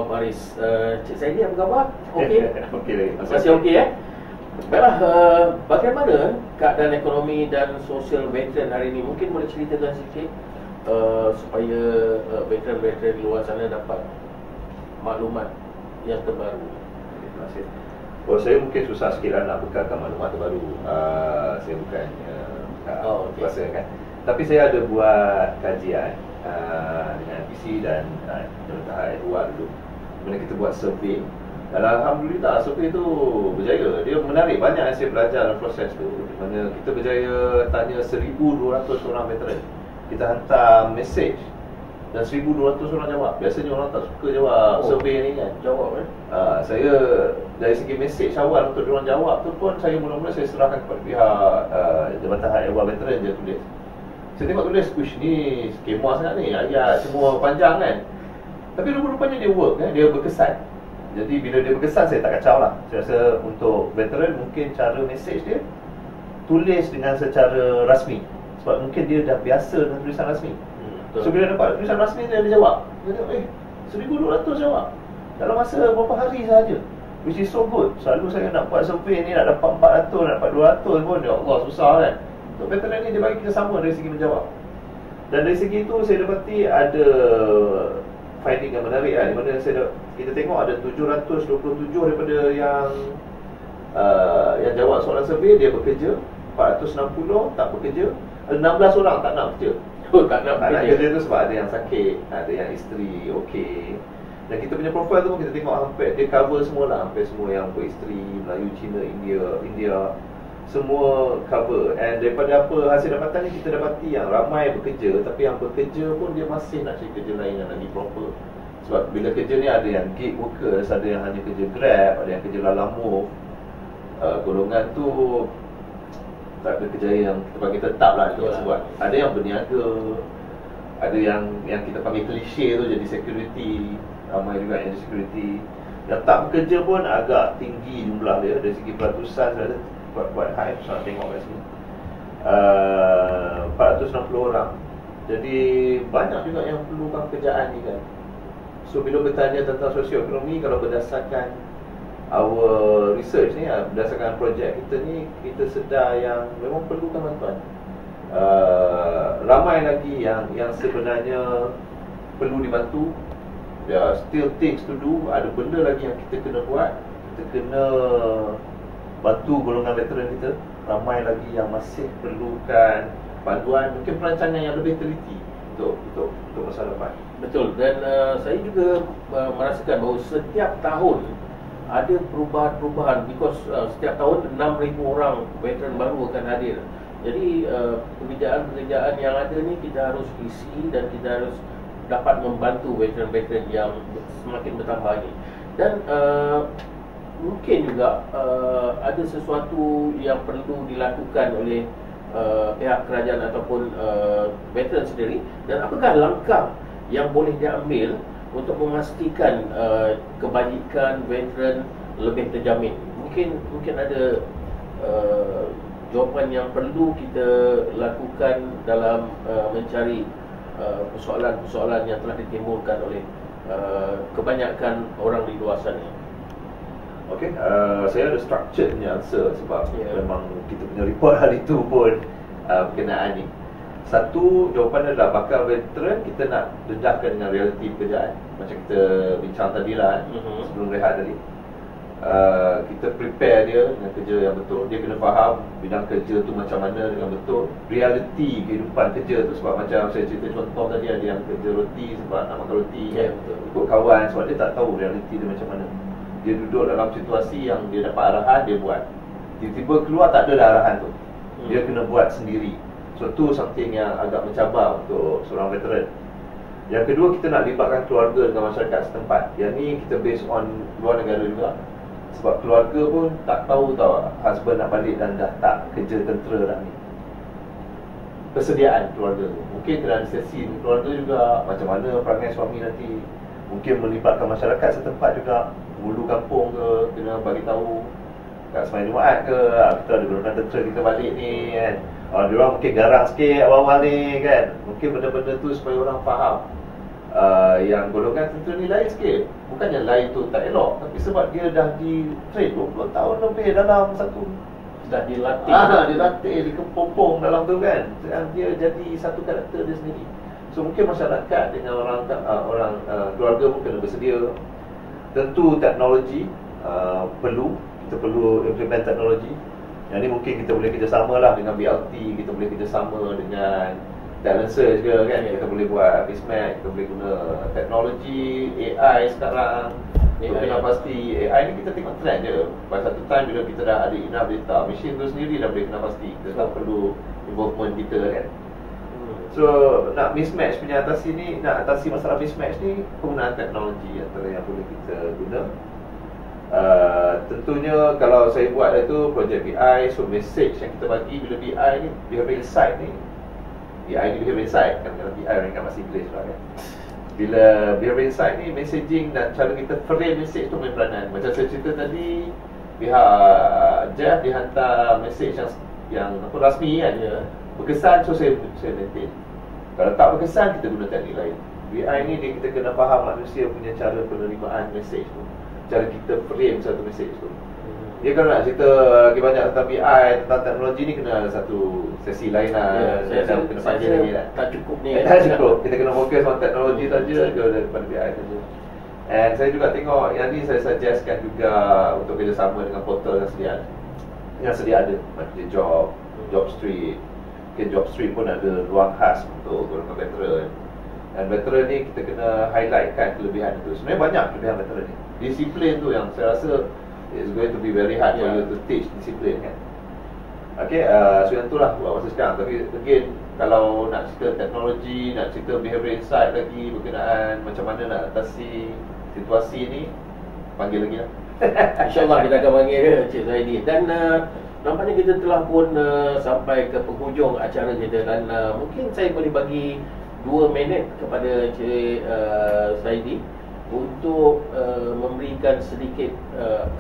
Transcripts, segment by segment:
Baris. Cik Saidi, apa khabar? Okey? Okey lagi. Masih okey Baiklah, bagaimana keadaan ekonomi dan sosial veteran hari ini? Mungkin boleh ceritakan sikit supaya veteran-veteran di luar sana dapat maklumat yang terbaru. Terima kasih. Saya mungkin susah sikit lah nak bekalkan maklumat terbaru. Saya bukan kuasa kan. Tapi saya ada buat kajian dengan PC dan tahap luar dulu. Kemudian kita buat survey. Dan Alhamdulillah survey tu berjaya. Dia menarik, banyak yang saya belajar dalam proses tu. Di mana kita berjaya tanya 1,200 orang veteran. Kita hantar mesej dan 1,200 orang jawab. Biasanya orang tak suka jawab survey ni kan. Jawab saya dari segi mesej awal untuk diorang jawab tu pun saya mula-mula saya serahkan kepada pihak Jabatan Hak Ehwal Veteran je tulis. Saya tengok tulis, uish ni skema sangat ni, ayat semua panjang kan. Tapi rupa-rupanya dia work kan, dia berkesan. Jadi bila dia berkesan saya tak kacau lah. Saya rasa untuk veteran mungkin cara mesej dia tulis dengan secara rasmi. Sebab mungkin dia dah biasa dengan tulisan rasmi. So bila dapat tulisan rasmi dia jawab. Dia tengok 1,200 jawab dalam masa beberapa hari sahaja, which is so good. Selalu saya nak buat survey ni nak dapat 400, nak dapat 200 pun, ya Allah susah kan. Untuk veteran ni dia bagi kita sama dari segi menjawab. Dan dari segi itu saya dapati ada finding yang menarik lah, di mana kita tengok ada 727 daripada yang jawab soalan survey dia bekerja, 460 tak bekerja, 16 orang tak nak kerja. Tak nak kerja tu sebab ada yang sakit, ada yang isteri okey. Dan kita punya profile tu pun kita tengok hampir dia cover semualah, hampir semua yang beristeri, Melayu, Cina, India semua cover. And daripada apa hasil dapatan ni kita dapati yang ramai bekerja, tapi yang bekerja pun dia masih nak cari kerja lain yang lagi proper. Sebab bila kerja ni ada yang gig workers, ada yang hanya kerja Grab, ada yang kerja Lalamove. Golongan tu tak ada kerjaya yang kita panggil tetap lah kita buat. Ada yang berniaga, ada yang kita panggil klise tu jadi security, ramai juga yang jadi security. Yang tak bekerja pun agak tinggi jumlah dia, dari segi peratusan saya ada buat high, saya tengok kat sini 460 orang. Jadi banyak juga yang perlukan pekerjaan ni kan. So bila bertanya tentang sosioekonomi, kalau berdasarkan our research ni, berdasarkan projek kita ni, kita sedar yang memang perlukan bantuan. Ramai lagi yang sebenarnya perlu dibantu. Still things to do. Ada benda lagi yang kita kena buat. Kita kena bantu golongan veteran kita. Ramai lagi yang masih perlukan bantuan, mungkin perancangan yang lebih teliti untuk masa depan. Betul. Dan saya juga merasakan bahawa setiap tahun ada perubahan-perubahan, because setiap tahun 6,000 orang veteran baru akan hadir. Jadi pekerjaan-pekerjaan yang ada ni kita harus isi dan kita harus dapat membantu veteran-veteran yang semakin bertambah ni. Dan mungkin juga ada sesuatu yang perlu dilakukan oleh pihak kerajaan ataupun veteran sendiri. Dan apakah langkah yang boleh diambil untuk memastikan kebajikan veteran lebih terjamin? Mungkin ada jawapan yang perlu kita lakukan dalam mencari persoalan-persoalan yang telah ditimbulkan oleh kebanyakan orang di luar sana. Okey, saya ada structured punya answer sebab memang kita punya report hari tu pun berkenaan ni. Satu, jawapan adalah bakal veteran kita nak dedahkan dengan realiti pekerjaan. Macam kita bincang tadi lah sebelum rehat tadi. Kita prepare dia dengan kerja yang betul. Dia kena faham bidang kerja tu macam mana dengan betul, realiti kehidupan kerja tu. Sebab macam saya cerita contoh tadi, ada yang kerja roti sebab nak makan roti kan, ikut kawan, sebab dia tak tahu realiti dia macam mana. Dia duduk dalam situasi yang dia dapat arahan, dia buat. Tiba-tiba keluar tak ada dah arahan tu, dia kena buat sendiri. So tu something yang agak mencabar untuk seorang veteran. Yang kedua, kita nak libatkan keluarga dengan masyarakat setempat. Yang ni kita based on luar negara juga. Sebab keluarga pun tak tahu husband nak balik dan dah tak kerja tentera dah ni. Persediaan keluarga tu, mungkin kena ada sesi keluarga juga, macam mana perangai suami nanti. Mungkin melibatkan masyarakat setempat juga, hulu kampung ke, kena bagi tahu kat Semain Jumaat ke, kita ada golongan tentera kita balik ni kan. Diorang mungkin garang sikit awal-awal ni kan. Mungkin benda-benda tu supaya orang faham Yang golongan tentera ni lain sikit. Bukannya lain tu tak elok, tapi sebab dia dah di train 20 tahun lebih dalam satu, Dah dilatih. dilatih, dikepopong dalam tu kan. Dan dia jadi satu karakter dia sendiri. So mungkin masyarakat dengan orang keluarga pun kena bersedia. Tentu teknologi kita perlu implement teknologi. Yang ni mungkin kita boleh kerjasama lah dengan BLT, kita boleh kerjasama dengan Balancer juga kan. Kita boleh buat mismatch, kita boleh guna teknologi AI sekarang. Kita kena pasti AI ni kita tengok trend je. Pada satu time bila kita dah ada enough data, mesin tu sendiri dah boleh kena pasti. Kita tak perlu involvement kita kan. So nak mismatch punya atasi ni, nak atasi masalah mismatch ni, penggunaan teknologi antara yang boleh kita guna. Tentunya kalau saya buat itu projek BI, so message yang kita bagi bila BI ni, behavioral insight ni, BI ni behavioral insight kan, kalau BI orang ingat masih English lah kan. Bila behavioral insight ni, messaging dan cara kita frame message tu main peranan. Macam saya cerita tadi, pihak Jeff dia hantar message yang rasmi kan, berkesan, so saya maintain. Kalau tak berkesan, kita guna teknik lain. BI ni kita kena faham manusia punya cara penerimaan message tu, cara kita frame satu message tu. Dia kalau nak cerita lagi banyak tentang BI, tentang teknologi ni, kena ada satu sesi lain lah. Saya kena panjang lagi lah. Tak cukup ni. Tak cukup. Kita kena fokus on teknologi saja daripada BI saja. And saya juga tengok yang ni saya suggestkan juga untuk kerjasama dengan portal yang sedia ada. Macam Job Street. Okay, Job Street pun ada ruang khas untuk golongan veteran. Dan veteran ni kita kena highlightkan kelebihan itu. Sebenarnya banyak kelebihan veteran ni. Disiplin tu yang saya rasa it's going to be very hard for you to teach disiplin kan. Okay, so yang itulah buat masa sekarang. Tapi again, kalau nak cerita teknologi, nak cerita behavioral insight lagi berkenaan macam mana nak atasi situasi ni, panggil lagi lah. InsyaAllah kita akan panggil Cik Zaidi. Dan nampaknya kita telah pun sampai ke penghujung acara kita. Dan mungkin saya boleh bagi 2 minit kepada Cik Zaidi untuk memberikan sedikit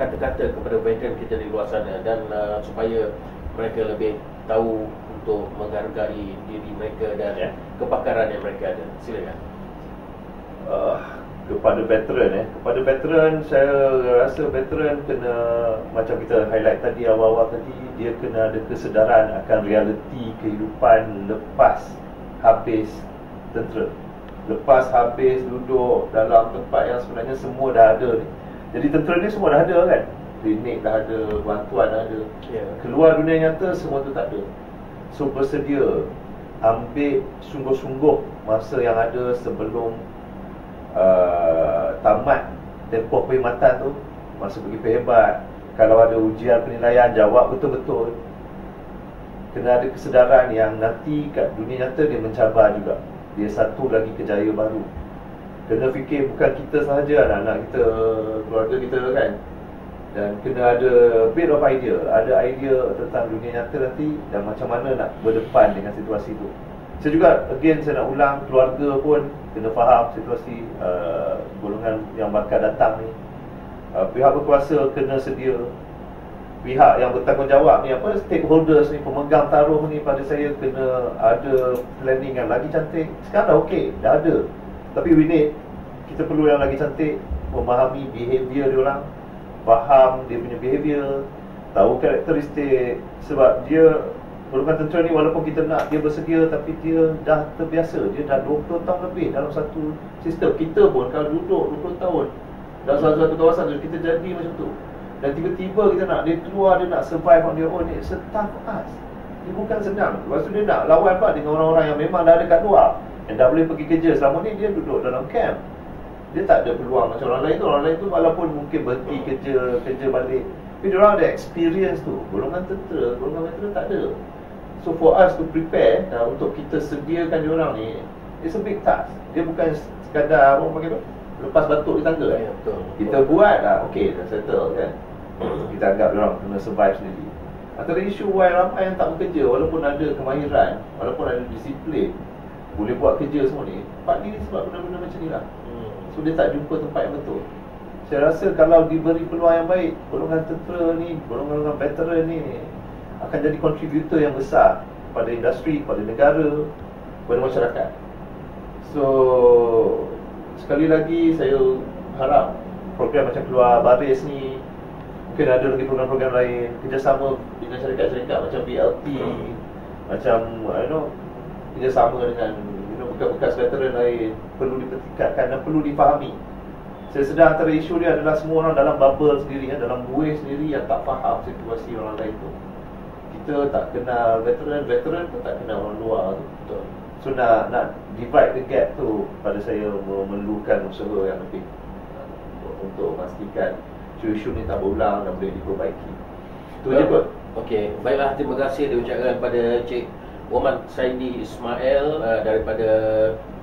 kata-kata kepada veteran kita di luar sana. Dan supaya mereka lebih tahu untuk menghargai diri mereka dan kepakaran yang mereka ada. Silakan. Kepada veteran saya rasa veteran kena, macam kita highlight tadi awal-awal tadi, dia kena ada kesedaran akan realiti kehidupan lepas habis tentera, lepas habis duduk dalam tempat yang sebenarnya semua dah ada ni. Jadi tentera ni semua dah ada kan, klinik dah ada, bantuan dah ada, keluar dunia nyata semua tu tak ada. So bersedia, ambil sungguh-sungguh masa yang ada sebelum tamat tempoh perkhidmatan tu, masa begitu hebat. Kalau ada ujian penilaian, jawab betul-betul. Kena ada kesedaran yang nanti kat dunia nyata dia mencabar juga. Dia satu lagi kejaya baru. Kena fikir bukan kita sahaja, anak-anak kita, keluarga kita kan. Dan kena ada bit of idea, ada idea tentang dunia nyata nanti dan macam mana nak berdepan dengan situasi tu. Saya juga, again saya nak ulang, keluarga pun kena faham situasi golongan yang bakal datang ni. Pihak berkuasa kena sedia. Pihak yang bertanggungjawab ni, stakeholders ni, pemegang taruh ni, pada saya kena ada planning yang lagi cantik. Sekarang dah okey, dah ada. Tapi kita perlu yang lagi cantik, memahami behavior dia orang, faham dia punya behavior, tahu karakteristik. Sebab dia, golongan tentera ni walaupun kita nak dia bersedia, tapi dia dah terbiasa. Dia dah 20 tahun lebih dalam satu sistem. Kita pun kalau duduk 20 tahun dalam satu kawasan tu, kita jadi macam tu. Dan tiba-tiba kita nak dia keluar, dia nak survive on their own. It's a tough task. Dia bukan senang. Lepas tu dia nak lawan pula dengan orang-orang yang memang dah ada kat luar, yang dah boleh pergi kerja. Selama ni dia duduk dalam camp, dia tak ada peluang macam orang lain tu. Orang lain tu walaupun mungkin berhenti kerja balik, tapi dia orang ada experience tu. Golongan tentera, golongan veteran tak ada. So for us to prepare, untuk kita sediakan diorang ni, it's a big task. Dia bukan sekadar orang panggil apa, lepas batuk di tangga. Betul. Kita buat dah, okey, dah settle kan. Kita anggap diorang kena survive sendiri. Antara isu why ramai yang tak bekerja, walaupun ada kemahiran, walaupun ada disiplin, boleh buat kerja semua ni, partly sebab benda-benda macam ni lah. So dia tak jumpa tempat yang betul. Saya rasa kalau diberi peluang yang baik, golongan tentera ni, golongan veteran ni akan jadi kontributor yang besar pada industri, pada negara, pada masyarakat. So sekali lagi saya harap program macam Keluar Baris ni, mungkin ada lagi program-program lain, kerjasama dengan syarikat-syarikat macam BLT, macam kerjasama dengan bekas-bekas veteran lain perlu dipertingkatkan dan perlu difahami. Saya sedar antara isu dia adalah semua orang dalam bubble sendiri, dalam buih sendiri yang tak faham situasi orang lain tu. Kita tak kenal veteran pun tak kenal orang luar tu. So nak divide the gap tu, pada saya memerlukan usaha yang lebih untuk memastikan isu ni tak berulang dan boleh diperbaiki. Itu je kot. Okey, baiklah, terima kasih diucapkan kepada Cik Muhammad Saidi Ismail daripada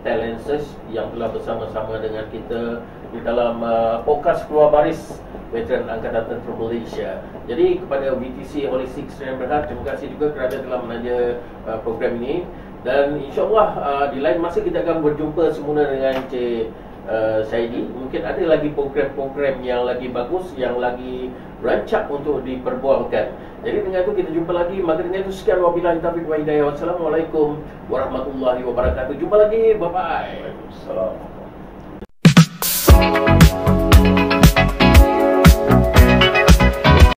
Talenses yang telah bersama-sama dengan kita di dalam podcast Keluar Baris Veteran Angkatan Tentera Malaysia. Jadi kepada VTC Holistic Sdn Bhd, terima kasih juga kerana telah menaja program ini. Dan insyaAllah di lain masa kita akan berjumpa semula dengan Cik Saidi. Mungkin ada lagi program-program yang lagi bagus, yang lagi rancak untuk diperbualkan. Jadi dengan itu kita jumpa lagi. Maka dengan itu sekian, wabillahi taufiq wa hidayah. Wassalamualaikum warahmatullahi wabarakatuh. Jumpa lagi, bye bye. Waalaikumsalam.